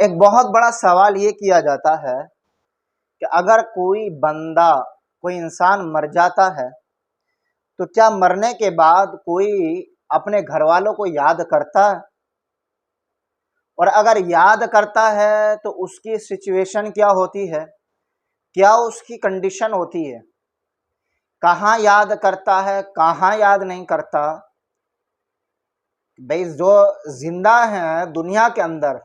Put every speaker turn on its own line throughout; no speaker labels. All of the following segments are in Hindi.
एक बहुत बड़ा सवाल ये किया जाता है कि अगर कोई बंदा, कोई इंसान मर जाता है तो क्या मरने के बाद कोई अपने घर वालों को याद करता है? और अगर याद करता है तो उसकी सिचुएशन क्या होती है, क्या उसकी कंडीशन होती है, कहाँ याद करता है, कहाँ याद नहीं करता? भाई जो जिंदा हैं दुनिया के अंदर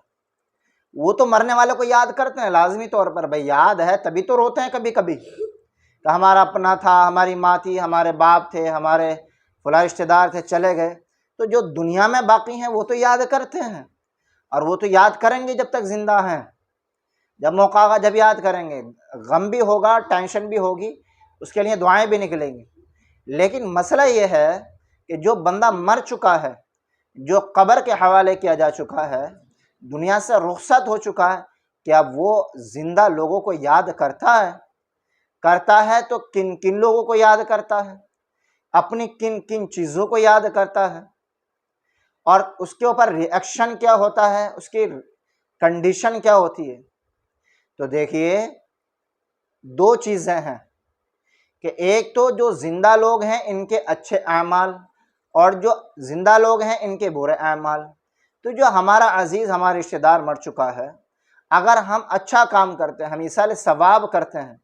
वो तो मरने वाले को याद करते हैं लाजमी तौर पर। भाई याद है तभी तो रोते हैं कभी कभी कि हमारा अपना था, हमारी माँ थी, हमारे बाप थे, हमारे फला रिश्तेदार थे, चले गए। तो जो दुनिया में बाकी हैं वो तो याद करते हैं और वो तो याद करेंगे जब तक जिंदा हैं। जब मौका आगा जब याद करेंगे, गम भी होगा, टेंशन भी होगी, उसके लिए दुआएं भी निकलेंगी। लेकिन मसला ये है कि जो बंदा मर चुका है, जो कब्र के हवाले किया जा चुका है, दुनिया से रुखसत हो चुका है, क्या वो जिंदा लोगों को याद करता है? करता है तो किन किन लोगों को याद करता है, अपनी किन किन चीज़ों को याद करता है, और उसके ऊपर रिएक्शन क्या होता है, उसकी कंडीशन क्या होती है? तो देखिए, दो चीज़ें हैं कि एक तो जो जिंदा लोग हैं इनके अच्छे अमाल और जो जिंदा लोग हैं इनके बुरे अमाल। तो जो हमारा अजीज़, हमारा रिश्तेदार मर चुका है, अगर हम अच्छा काम करते हैं, हम ईसाल सवाब करते हैं,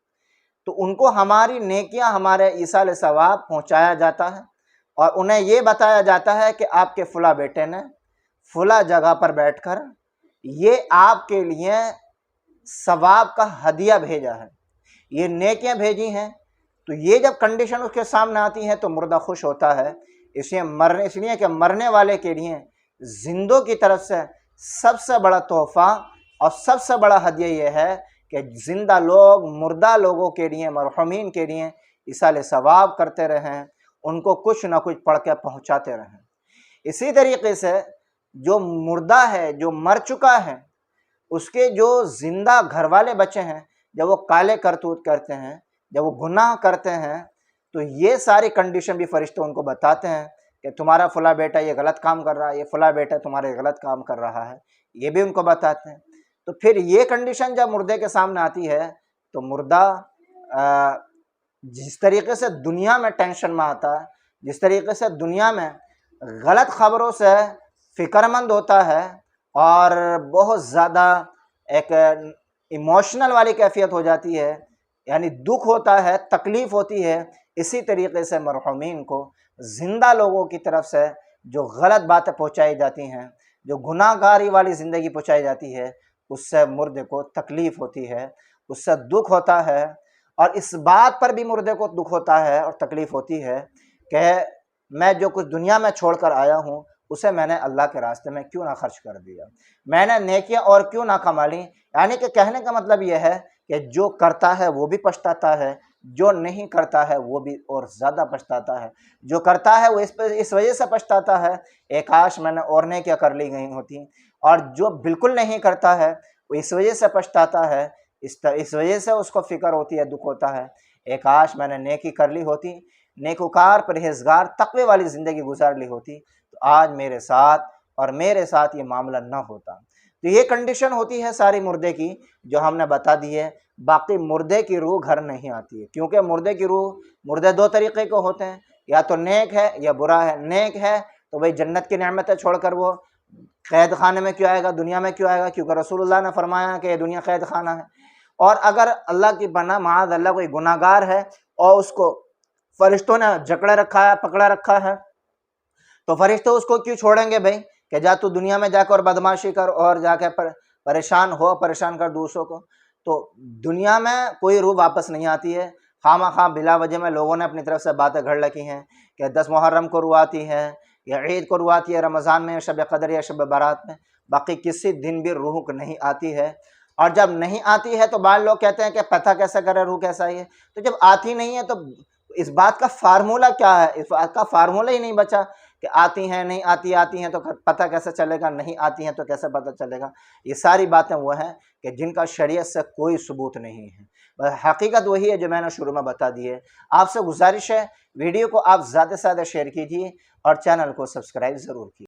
तो उनको हमारी नेकियां, हमारे ईसाल सवाब पहुंचाया जाता है और उन्हें ये बताया जाता है कि आपके फुला बेटे ने फुला जगह पर बैठकर ये आपके लिए सवाब का हदिया भेजा है, ये नेकियां भेजी हैं। तो ये जब कंडीशन उसके सामने आती है तो मुर्दा खुश होता है। इसलिए कि मरने वाले के लिए जिंदों की तरफ से सबसे बड़ा तोहफा और सबसे बड़ा हदिया ये है कि जिंदा लोग मुर्दा लोगों के लिए, मरहुमीन के लिए इसाले सवाब करते रहें, उनको कुछ ना कुछ पढ़ के पहुँचाते रहें। इसी तरीके से जो मुर्दा है, जो मर चुका है, उसके जो जिंदा घर वाले बच्चे हैं, जब वो काले करतूत करते हैं, जब वो गुनाह करते हैं, तो ये सारी कंडीशन भी फरिश्ते उनको बताते हैं कि तुम्हारा फला बेटा ये गलत काम कर रहा है, ये फला बेटा तुम्हारे गलत काम कर रहा है, ये भी उनको बताते हैं। तो फिर ये कंडीशन जब मुर्दे के सामने आती है तो मुर्दा जिस तरीके से दुनिया में टेंशन में आता है, जिस तरीके से दुनिया में गलत खबरों से फिक्रमंद होता है और बहुत ज़्यादा एक इमोशनल वाली कैफियत हो जाती है, यानी दुख होता है, तकलीफ़ होती है, इसी तरीके से मरहुमीन को ज़िंदा लोगों की तरफ से जो गलत बातें पहुँचाई जाती हैं, जो गुनाहगारी वाली ज़िंदगी पहुँचाई जाती है, उससे मुर्दे को तकलीफ़ होती है, उससे दुख होता है। और इस बात पर भी मुर्दे को दुख होता है और तकलीफ़ होती है कि मैं जो कुछ दुनिया में छोड़ कर आया हूँ उसे मैंने अल्लाह के रास्ते में क्यों ना खर्च कर दिया, मैंने नेकियां और क्यों ना कमा ली। यानी कि कहने का मतलब यह है कि जो करता है वो भी पछताता है, जो नहीं करता है वो भी और ज़्यादा पछताता है। जो करता है वो इस वजह से पछताता है एक काश मैंने और नेकियां कर ली गई होती, और जो बिल्कुल नहीं करता है वो इस वजह से पछताता है, इस वजह से उसको फ़िक्र होती है, दुख होता है, एक काश मैंने नेकी कर ली होती, नेकुकार परहेजगार तक़वे वाली ज़िंदगी गुजार ली होती, तो आज मेरे साथ ये मामला ना होता। तो ये कंडीशन होती है सारी मुर्दे की जो हमने बता दी है। बाकी मुर्दे की रूह घर नहीं आती है, क्योंकि मुर्दे दो तरीके के होते हैं, या तो नेक है या बुरा है। नेक है तो भाई जन्नत की नेमतें छोड़कर वो कैद खाने में क्यों आएगा, दुनिया में क्यों आएगा, क्योंकि रसूलुल्लाह ने फरमाया कि ये दुनिया कैद खाना है। और अगर अल्लाह की पनाह माज़ अल्लाह कोई गुनाहगार है और उसको फरिश्तों ने जकड़े रखा है, पकड़ा रखा है, तो फरिश्ते उसको क्यों छोड़ेंगे भाई कि जा तू दुनिया में जाकर बदमाशी कर और जाके परेशान कर दूसरों को। तो दुनिया में कोई रूह वापस नहीं आती है। खामा खा बिला वजह में लोगों ने अपनी तरफ से बातें घड़ रखी हैं कि 10 मुहर्रम को रूह आती है या ईद को रूह आती है, रमज़ान में, शब कदर या शब बारात में, बाकी किसी दिन भी रूह को नहीं आती है। और जब नहीं आती है तो बाद लोग कहते हैं कि पता कैसे करे रूह कैसा ही है। तो जब आती नहीं है तो इस बात का फार्मूला क्या है? इस बात का फार्मूला ही नहीं बचा कि आती हैं, नहीं आती, आती हैं तो पता कैसे चलेगा, नहीं आती हैं तो कैसे पता चलेगा। ये सारी बातें वो हैं कि जिनका शरीयत से कोई सबूत नहीं है। बस हकीकत वही है जो मैंने शुरू में बता दी है। आपसे गुजारिश है वीडियो को आप ज़्यादा से ज़्यादा शेयर कीजिए और चैनल को सब्सक्राइब ज़रूर कीजिए।